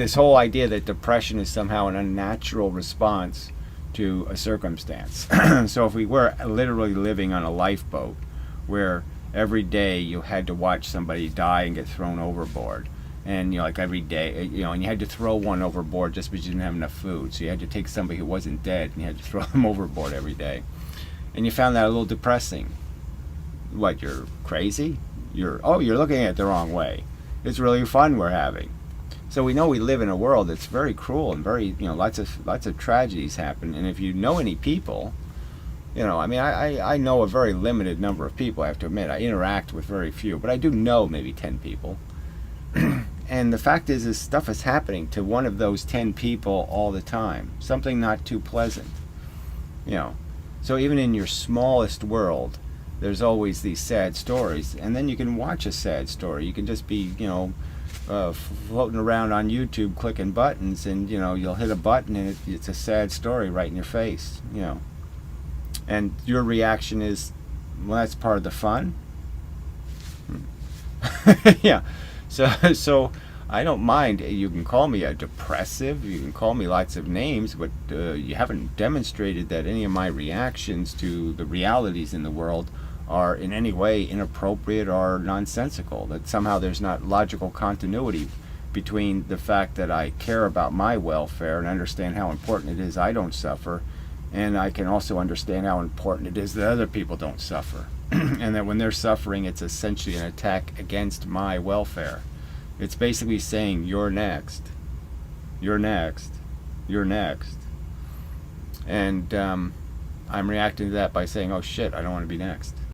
this whole idea that depression is somehow an unnatural response to a circumstance. So if we were literally living on a lifeboat where every day you had to watch somebody die and get thrown overboard, and like every day, and you had to throw one overboard just because you didn't have enough food, so you had to take somebody who wasn't dead and you had to throw them overboard every day, and you found that a little depressing. What, you're crazy? You're looking at it the wrong way. It's really fun we're having. So we know we live in a world that's very cruel and very, lots of tragedies happen. And if you know any people, I know a very limited number of people, I have to admit. I interact with very few, but I do know maybe 10 people. And the fact is, this stuff is happening to one of those 10 people all the time. Something not too pleasant. So even in your smallest world, there's always these sad stories. And then you can watch a sad story. You can just be, floating around on YouTube clicking buttons, and you'll hit a button and it's a sad story right in your face, and your reaction is, well, that's part of the fun. Yeah. So I don't mind. You can call me a depressive, you can call me lots of names, but you haven't demonstrated that any of my reactions to the realities in the world are in any way inappropriate or nonsensical, that somehow there's not logical continuity between the fact that I care about my welfare and understand how important it is I don't suffer, and I can also understand how important it is that other people don't suffer. And that when they're suffering, it's essentially an attack against my welfare. It's basically saying, you're next, you're next, you're next. And I'm reacting to that by saying, oh shit, I don't want to be next.